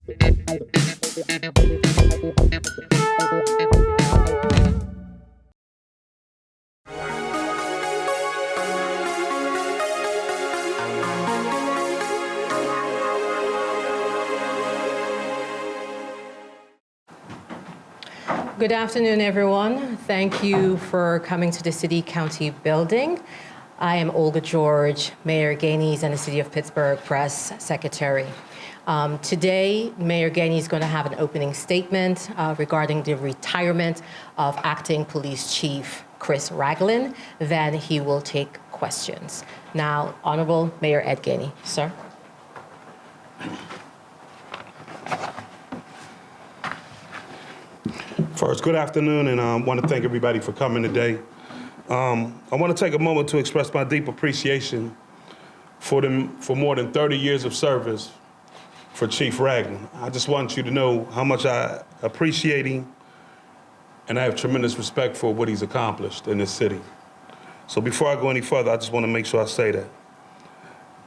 Good afternoon, everyone. Thank you for coming to the City County building. I am Olga George, Mayor Gainey's and the City of Pittsburgh Press Secretary. Today, Mayor Gainey is going to have an opening statement regarding the retirement of Acting Police Chief Chris Ragland. Then he will take questions. Now, Honorable Mayor Ed Gainey, sir. First, good afternoon, and I want to thank everybody for coming today. I want to take a moment to express my deep appreciation for more than 30 years of service for Chief Ragland. I just want you to know how much I appreciate him, and I have tremendous respect for what he's accomplished in this city. So before I go any further, I just want to make sure I say that.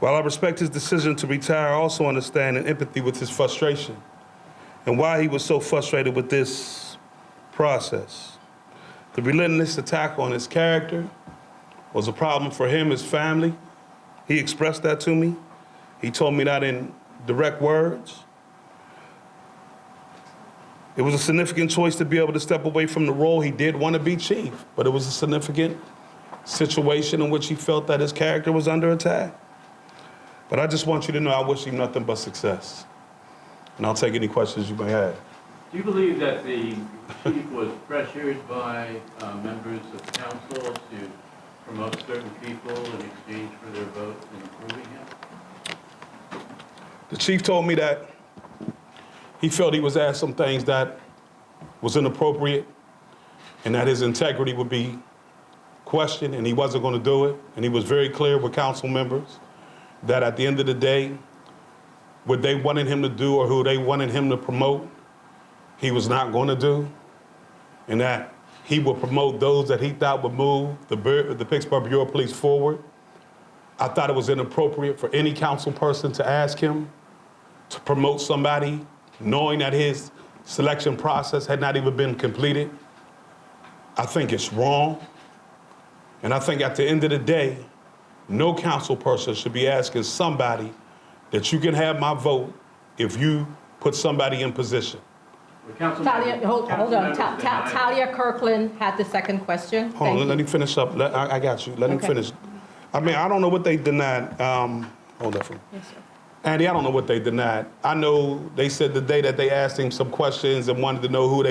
While I respect his decision to retire, I also understand and empathy with his frustration and why he was so frustrated with this process. The relentless attack on his character was a problem for him, his family. He expressed that to me. He told me that in direct words. It was a significant choice to be able to step away from the role. He did want to be chief, but it was a significant situation in which he felt that his character was under attack. But I just want you to know I wish him nothing but success. And I'll take any questions you may have. Do you believe that the chief was pressured by members of council to promote certain people in exchange for their vote in approving him? The chief told me that he felt he was asked some things that was inappropriate and that his integrity would be questioned and he wasn't going to do it. And he was very clear with council members that at the end of the day, what they wanted him to do or who they wanted him to promote, he was not going to do, and that he would promote those that he thought would move the Pittsburgh Bureau of Police forward. I thought it was inappropriate for any council person to ask him to promote somebody knowing that his selection process had not even been completed. I think it's wrong, and I think at the end of the day, no council person should be asking somebody that you can have my vote if you put somebody in position. Talia, hold on. Talia Kirkland had the second question. Hold on, let me finish up. I got you. Let me finish. I mean, I don't know what they denied. Hold on for me. Yes, sir. Andy, I don't know what they denied. I know they said the day that they asked him some questions and wanted to know who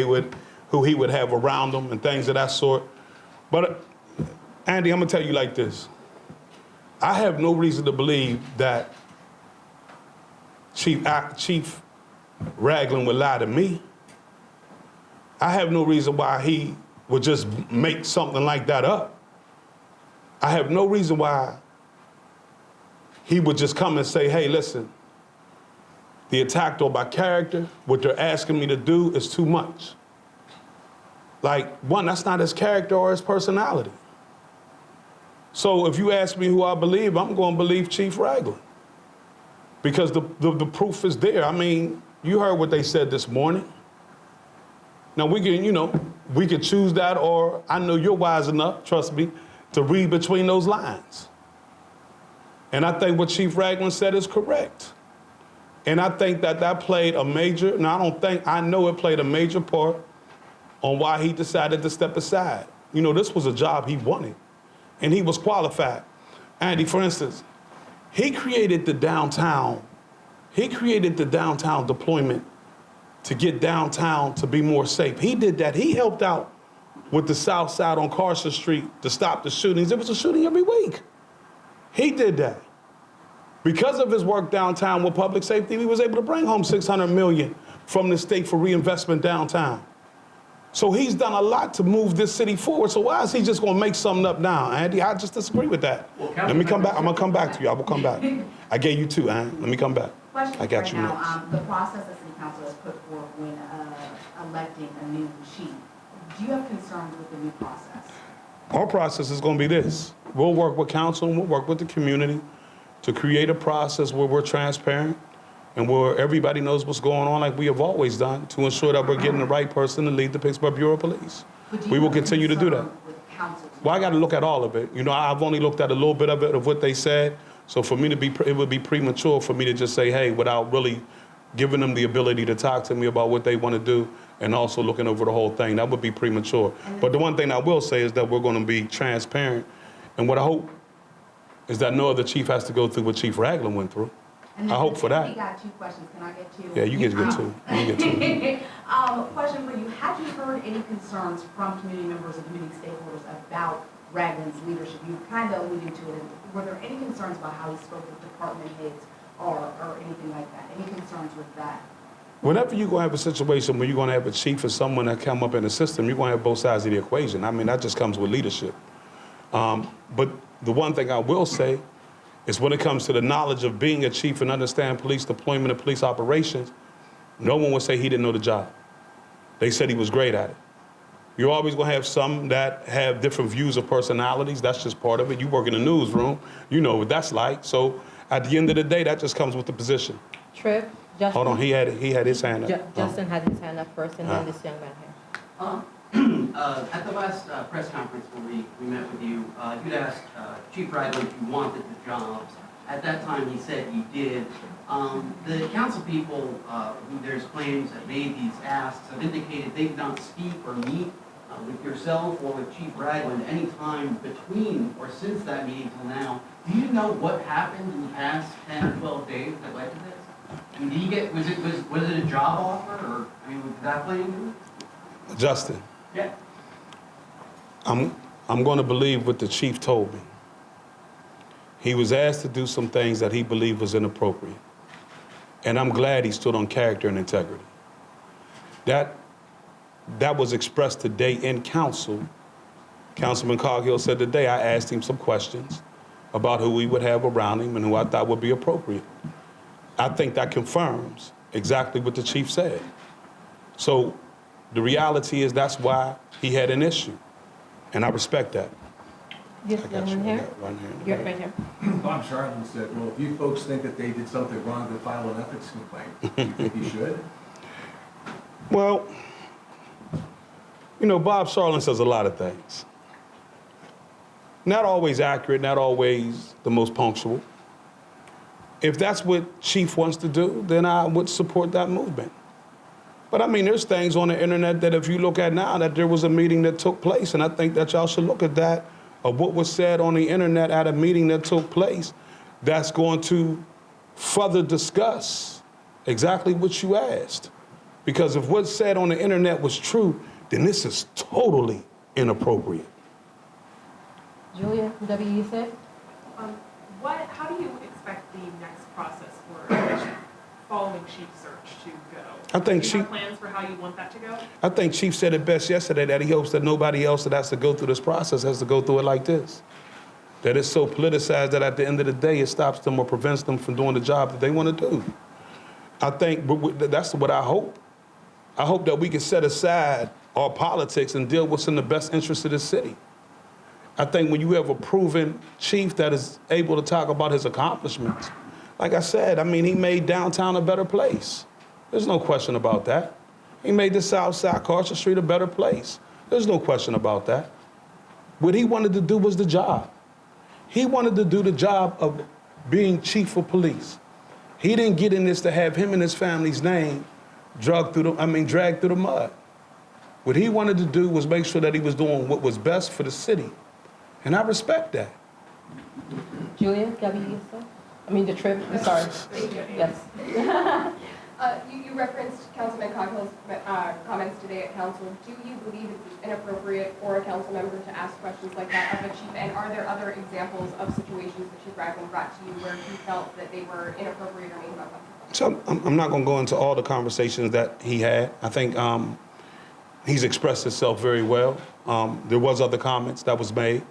he would have around him and things of that sort. But Andy, I'm gonna tell you like this. I have no reason to believe that Chief Ragland would lie to me. I have no reason why he would just make something like that up. I have no reason why he would just come and say, hey, listen, the attack on my character, what they're asking me to do is too much. Like, one, that's not his character or his personality. So if you ask me who I believe, I'm going to believe Chief Ragland. Because the proof is there. I mean, you heard what they said this morning. Now we can choose that, or I know you're wise enough, trust me, to read between those lines. And I think what Chief Ragland said is correct. And I think that played a major, I know it played a major part on why he decided to step aside. You know, this was a job he wanted, and he was qualified. Andy, for instance, he created the downtown deployment to get downtown to be more safe. He did that. He helped out with the South Side on Carson Street to stop the shootings. There was a shooting every week. He did that. Because of his work downtown with public safety, he was able to bring home $600 million from the state for reinvestment downtown. So he's done a lot to move this city forward. So why is he just going to make something up now, Andy? I just disagree with that. Well, let me come back. I'm going to come back to you. I will come back. I gave you two, Andy. Let me come back. Question I got you now. next. The process that City Council has put forth when electing a new chief, do you have concerns with the new process? Our process is going to be this. We'll work with council and we'll work with the community to create a process where we're transparent and where everybody knows what's going on, like we have always done, to ensure that we're getting the right person to lead the Pittsburgh Bureau of Police. But do you We will have a continue to do that. concern with council? Well, I got to look at all of it. You know, I've only looked at a little bit of it, of what they said. So for me to be, it would be premature for me to just say, hey, without really giving them the ability to talk to me about what they want to do and also looking over the whole thing. That would be premature. But the one thing I will say is that we're going to be transparent. And what I hope is that no other chief has to go through what Chief Ragland went through. And I hope for that. We got 2 questions. Can I get 2? Yeah, you get two. You get two. Question for you. Have you heard any concerns from community members and community stakeholders about Ragland's leadership? You kind of alluded to it. Were there any concerns about how he spoke with department heads or anything like that? Any concerns with that? Whenever you're going to have a situation where you're going to have a chief or someone that come up in the system, you're going to have both sides of the equation. I mean, that just comes with leadership. But the one thing I will say is when it comes to the knowledge of being a chief and understand police deployment and police operations, no one would say he didn't know the job. They said he was great at it. You're always going to have some that have different views of personalities. That's just part of it. You work in the newsroom, you know what that's like. So at the end of the day, that just comes with the position. Tripp, Justin. Hold on, he had his hand up. Justin had his hand up first, and then this young man here. At the last press conference when we met with you, you'd asked Chief Ragland if you wanted the jobs. At that time, he said you did. The council people who there's claims have made these asks have indicated they did not speak or meet with yourself or with Chief Ragland any time between or since that meeting till now. Do you know what happened in the past 10 or 12 days that led to this? I mean, did he get, was it a job offer, or, I mean, did that play into it? Justin, Yeah. I'm going to believe what the chief told me. He was asked to do some things that he believed was inappropriate. And I'm glad he stood on character and integrity. That was expressed today in council. Councilman Coghill said today I asked him some questions about who we would have around him and who I thought would be appropriate. I think that confirms exactly what the chief said. So the reality is that's why he had an issue. And I respect that. Yes, I got you. gentleman I here. got one here. You're right here. Bob Charlton said, well, if you folks think that they did something wrong, to file an ethics complaint. Do you think you should? Well, you know, Bob Charlton says a lot of things. Not always accurate, not always the most punctual. If that's what Chief wants to do, then I would support that movement. But I mean, there's things on the internet that if you look at now, that there was a meeting that took place, and I think that y'all should look at that, of what was said on the internet at a meeting that took place, that's going to further discuss exactly what you asked. Because if what's said on the internet was true, then this is totally inappropriate. Julia, W, you said? How do you expect the next process for following Chief search to go? I think Do you Chief- have plans for how you want that to go? I think Chief said it best yesterday, that he hopes that nobody else that has to go through this process has to go through it like this. That it's so politicized that at the end of the day, it stops them or prevents them from doing the job that they want to do. I think that's what I hope. I hope that we can set aside our politics and deal with what's in the best interest of the city. I think when you have a proven chief that is able to talk about his accomplishments, like I said, I mean, he made downtown a better place. There's no question about that. He made the South Side, Carson Street, a better place. There's no question about that. What he wanted to do was the job. He wanted to do the job of being chief of police. He didn't get in this to have him and his family's name dragged through the mud. What he wanted to do was make sure that he was doing what was best for the city. And I respect that. Julia, W, you said? I mean, the Tripp, I'm sorry. Yes. You referenced Councilman Coghill's comments today at council. Do you believe it's inappropriate for a council member to ask questions like that of a chief? And are there other examples of situations that Chief Ragland brought to you where he felt that they were inappropriate or made him uncomfortable? So I'm not going to go into all the conversations that he had. I think he's expressed himself very well. There was other comments that was made.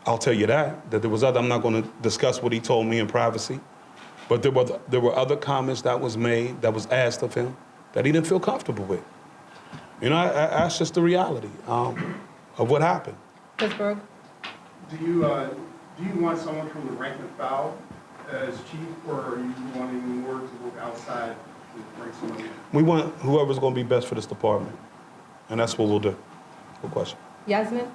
I'll tell you that there was other. I'm not going to discuss what he told me in privacy. But there were other comments that was made, that was asked of him, that he didn't feel comfortable with. You know, that's just the reality of what happened. Pittsburgh. Do you want someone from the rank and file as chief, or are you wanting more to look outside to bring somebody in? We want whoever's going to be best for this department, and that's what we'll do. Good question. Yasmin?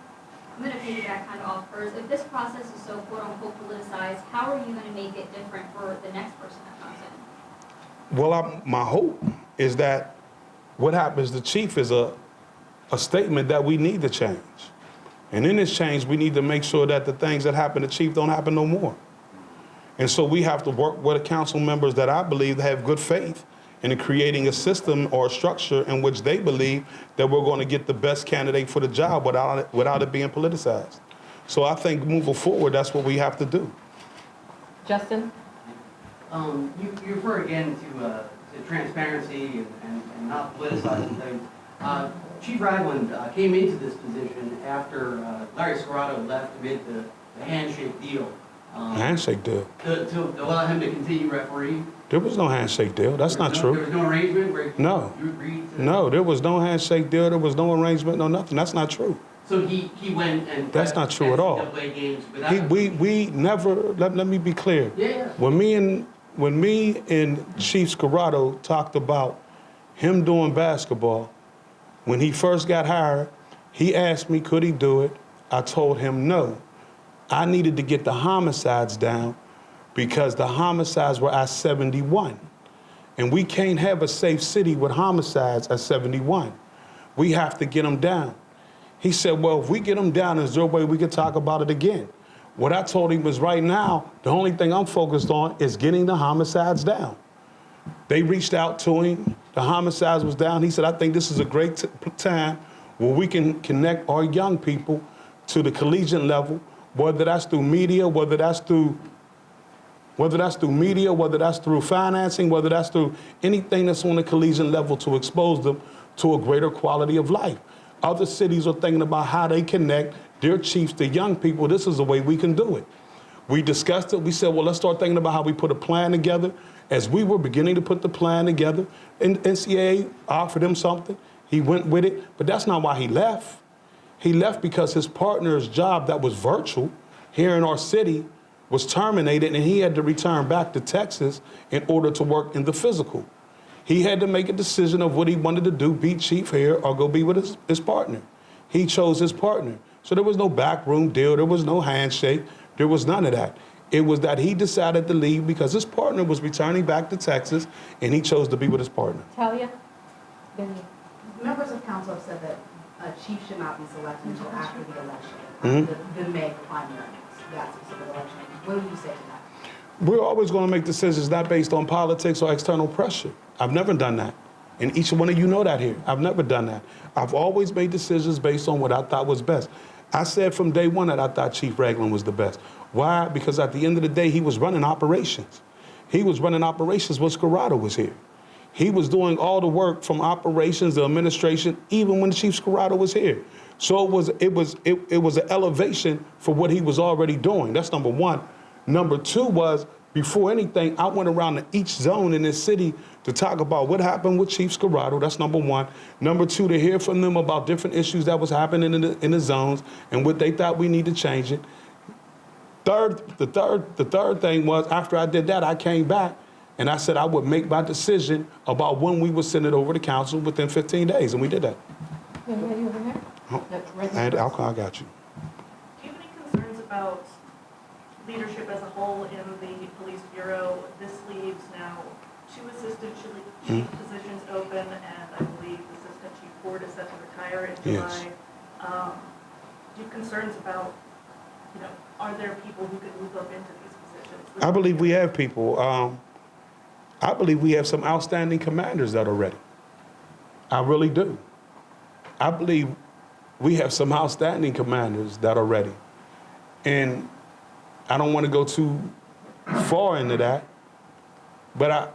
I'm going to piggyback kind of off hers. If this process is so quote-unquote politicized, how are you going to make it different for the next person that comes in? Well, my hope is that what happens, the chief is a statement that we need to change. And in this change, we need to make sure that the things that happen to chief don't happen no more. And so we have to work with the council members that I believe have good faith in creating a system or a structure in which they believe that we're going to get the best candidate for the job without it being politicized. So I think moving forward, that's what we have to do. Justin? You refer again to transparency and not politicizing things. Chief Ragland came into this position after Larry Scarrato left amid the handshake deal. Handshake deal? To allow him to continue refereeing? There was no handshake deal. That's not true. There was no arrangement where No. you agreed to? No, there was no handshake deal. There was no arrangement, no nothing. That's not true. So he went and... That's not true at all. NCAA games without... We never, let me be clear. Yeah. When me and Chief Scarrato talked about him doing basketball, when he first got hired, he asked me, could he do it? I told him no. I needed to get the homicides down because the homicides were at 71. And we can't have a safe city with homicides at 71. We have to get them down. He said, well, if we get them down, is there a way we can talk about it again? What I told him was right now, the only thing I'm focused on is getting the homicides down. They reached out to him. The homicides was down. He said, I think this is a great time where we can connect our young people to the collegiate level, whether that's through media, whether that's through financing, whether that's through anything that's on the collegiate level to expose them to a greater quality of life. Other cities are thinking about how they connect their chiefs to young people. This is a way we can do it. We discussed it. We said, well, let's start thinking about how we put a plan together. As we were beginning to put the plan together, NCAA offered him something. He went with it, but that's not why he left. He left because his partner's job that was virtual here in our city was terminated, and he had to return back to Texas in order to work in the physical. He had to make a decision of what he wanted to do, be chief here or go be with his partner. He chose his partner. So there was no backroom deal. There was no handshake. There was none of that. It was that he decided to leave because his partner was returning back to Texas, and he chose to be with his partner. Talia? Members of council have said that a chief should not be selected until after the election, the May primary, that specific election. What do you say to that? We're always going to make decisions not based on politics or external pressure. I've never done that. And each one of you know that here. I've never done that. I've always made decisions based on what I thought was best. I said from day one that I thought Chief Ragland was the best. Why? Because at the end of the day, he was running operations. He was running operations when Scarrato was here. He was doing all the work from operations to administration, even when Chief Scarrato was here. So it was an elevation for what he was already doing. That's number one. Number two was, before anything, I went around to each zone in this city to talk about what happened with Chief Scarrato. That's number one. Number two, to hear from them about different issues that was happening in the zones and what they thought we need to change it. The third thing was, after I did that, I came back and I said I would make my decision about when we would send it over to council within 15 days, and we did that. Anybody over there? And I got you. Do you have any concerns about leadership as a whole in the police bureau? This leaves now 2 assistant chief positions open, and I believe Assistant Chief Ford is set to retire in July. Yes. Do you have concerns about, are there people who could move up into these positions? I believe we have people. I believe we have some outstanding commanders that are ready. I really do. I believe we have some outstanding commanders that are ready. And I don't want to go too far into that, but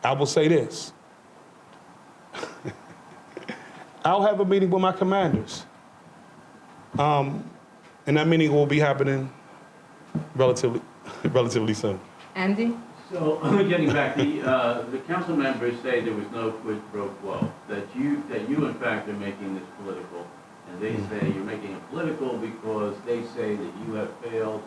I will say this. I'll have a meeting with my commanders. And that meeting will be happening relatively soon. Andy? So, getting back, the council members say there was no quid pro quo, that you in fact are making this political, and they say you're making it political because they say that you have failed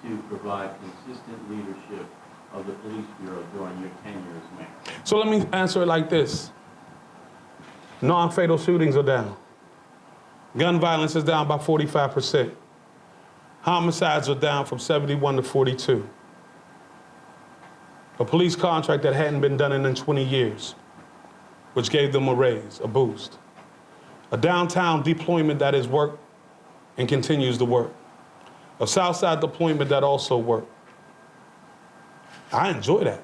to provide consistent leadership of the police bureau during your tenure as mayor? So let me answer it like this. Non-fatal shootings are down. Gun violence is down by 45%. Homicides are down from 71 to 42. A police contract that hadn't been done in 20 years, which gave them a raise, a boost. A downtown deployment that has worked and continues to work. A Southside deployment that also worked. I enjoy that.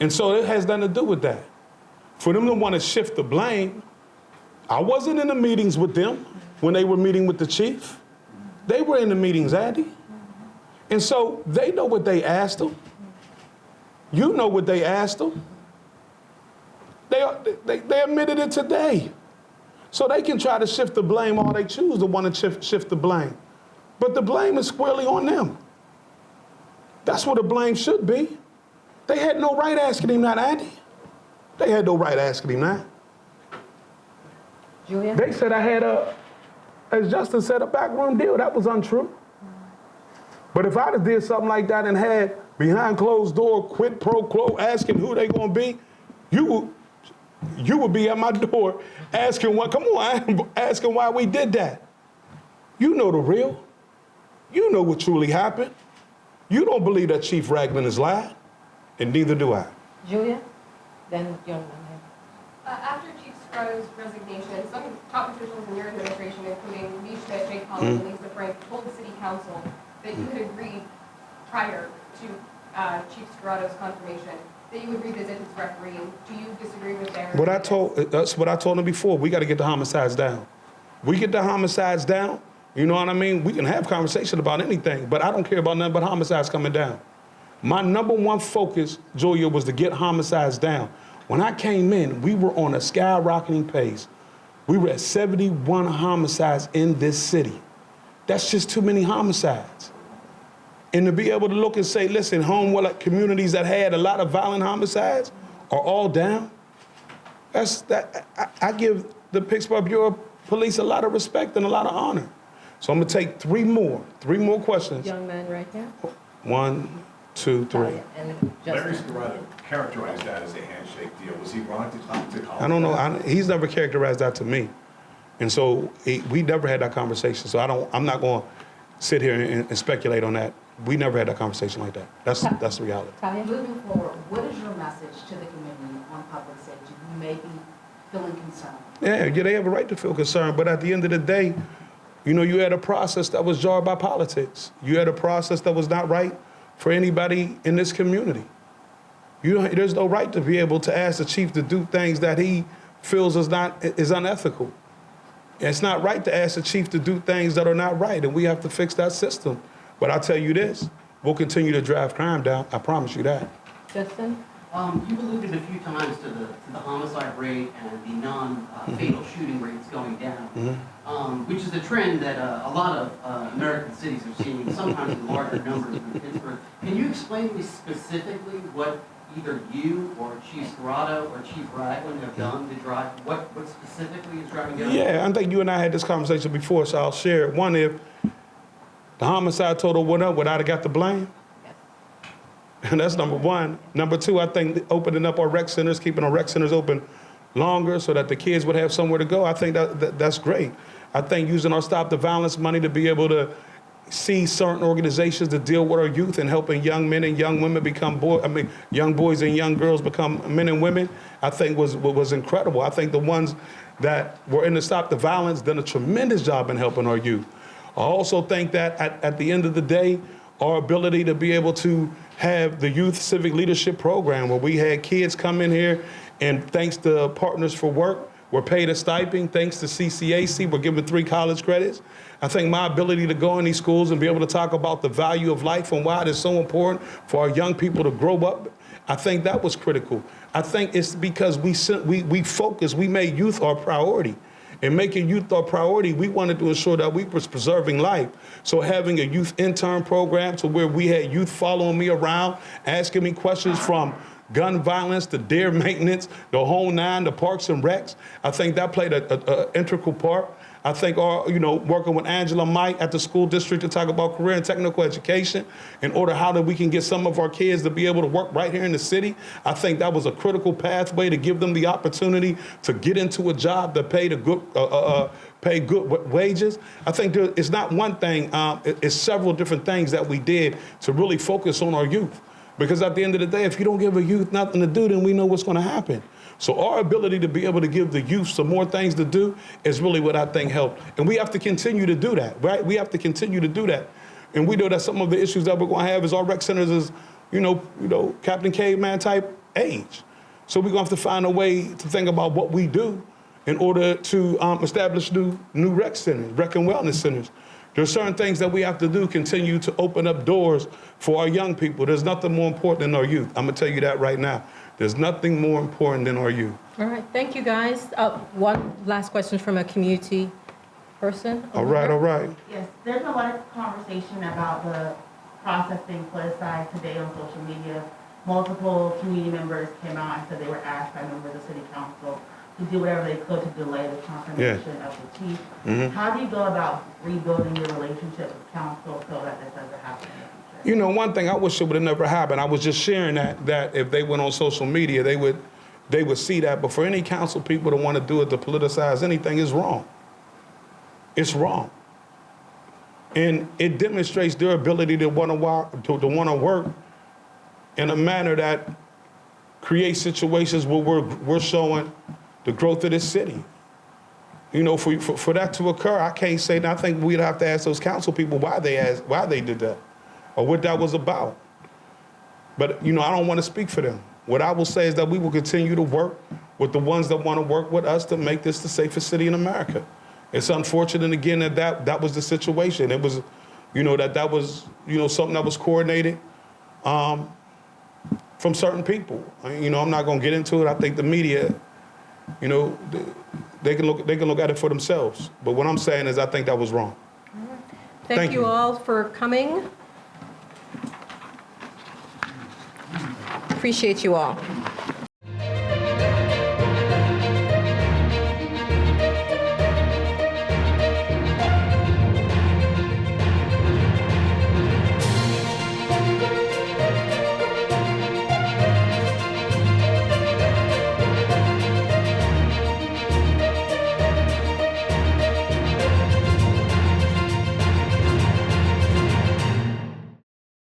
And so it has nothing to do with that. For them to want to shift the blame, I wasn't in the meetings with them when they were meeting with the chief. They were in the meetings, Andy. And so they know what they asked them. You know what they asked them. They admitted it today. So they can try to shift the blame all they choose to want to shift the blame. But the blame is squarely on them. That's what the blame should be. They had no right asking him that, Andy. They had no right asking him that. Julia? They said I had as Justin said, a backroom deal. That was untrue. But if I'd have did something like that and had behind closed door quid pro quo asking who they gonna be, you would be at my door asking asking why we did that. You know the real. You know what truly happened. You don't believe that Chief Ragland is lying, and neither do I. Julia? Then young man. After Chief Scruggs' resignation, some top officials in your administration, including Lee Schmidt, Jake Collins, and Lisa Frank, told the city council that you had agreed prior to Chief Scruggs' confirmation that you would revisit his refereeing. Do you disagree with their? That's what I told them before. We got to get the homicides down. We get the homicides down, you know what I mean? We can have conversation about anything, but I don't care about nothing but homicides coming down. My number one focus, Julia, was to get homicides down. When I came in, we were on a skyrocketing pace. We were at 71 homicides in this city. That's just too many homicides. And to be able to look and say, listen, communities that had a lot of violent homicides are all down. I give the Pittsburgh Bureau of Police a lot of respect and a lot of honor. So I'm gonna take three more questions. Young man right here. 1, 2, 3. And Larry Justin. Scarrato characterized that as a handshake deal. Was he wrong to call I don't know. that? He's never characterized that to me, and so we never had that conversation. So I'm not going to sit here and speculate on that. We never had that conversation like that. That's the reality. Moving forward, what is your message to the committee on public safety? You may be feeling concerned. Yeah, they have a right to feel concerned, but at the end of the day, you know, you had a process that was jarred by politics. You had a process that was not right for anybody in this community. There's no right to be able to ask the chief to do things that he feels is unethical. It's not right to ask the chief to do things that are not right, and we have to fix that system. But I'll tell you this, we'll continue to drive crime down. I promise you that. Justin? You've alluded a few times to the homicide rate and the non-fatal shooting rates going down, which is a trend that a lot of American cities are seeing, sometimes in larger numbers than Pittsburgh. Can you explain to me specifically what either you or Chief Scarrato or Chief Ragland have done to drive, what specifically is driving down? Yeah, I think you and I had this conversation before, so I'll share it. One, if the homicide total went up, would I have got the blame? And that's number one. Number two, I think opening up our rec centers, keeping our rec centers open longer so that the kids would have somewhere to go, I think that's great. I think using our Stop the Violence money to be able to see certain organizations to deal with our youth and helping young men and young women young boys and young girls become men and women, I think was incredible. I think the ones that were in the Stop the Violence done a tremendous job in helping our youth. I also think that at the end of the day, our ability to be able to have the Youth Civic Leadership Program where we had kids come in here and thanks to Partners for Work, we're paid a stipend. Thanks to CCAC, we're given 3 college credits. I think my ability to go in these schools and be able to talk about the value of life and why it is so important for our young people to grow up, I think that was critical. I think it's because we focused, we made youth our priority. In making youth our priority, we wanted to ensure that we was preserving life. So having a youth intern program to where we had youth following me around, asking me questions from gun violence to dare maintenance, the whole 9, the parks and recs, I think that played an integral part. I think working with Angela Mike at the school district to talk about career and technical education in order how that we can get some of our kids to be able to work right here in the city. I think that was a critical pathway to give them the opportunity to get into a job that paid pay good wages. I think it's not one thing, it's several different things that we did to really focus on our youth. Because at the end of the day, if you don't give a youth nothing to do, then we know what's going to happen. So our ability to be able to give the youth some more things to do is really what I think helped. And we have to continue to do that, right? We have to continue to do that. And we know that some of the issues that we're going to have is our rec centers is, Captain Caveman type age. So we're going to have to find a way to think about what we do in order to establish new rec centers, rec and wellness centers. There's certain things that we have to do, continue to open up doors for our young people. There's nothing more important than our youth. I'm going to tell you that right now. There's nothing more important than our youth. All right, thank you, guys. One last question from a community person. All right. Yes, there's a lot of conversation about the process being politicized today on social media. Multiple community members came out and said they were asked by members of city council to do whatever they could to delay the confirmation of the chief. Mm-hmm. How do you go about rebuilding your relationship with council so that this doesn't happen in the future? One thing I wish it would have never happened. I was just sharing that if they went on social media, they would see that. But for any council people to want to do it to politicize anything is wrong. It's wrong. And it demonstrates their ability to want to work in a manner that creates situations where we're showing the growth of this city. For that to occur, I can't say, and I think we'd have to ask those council people why they did that or what that was about. But, I don't want to speak for them. What I will say is that we will continue to work with the ones that want to work with us to make this the safest city in America. It's unfortunate, again, that was the situation. It was, that was, something that was coordinated from certain people. I'm not going to get into it. I think the media, they can look at it for themselves. But what I'm saying is I think that was wrong. Thank you all for coming. Appreciate you all.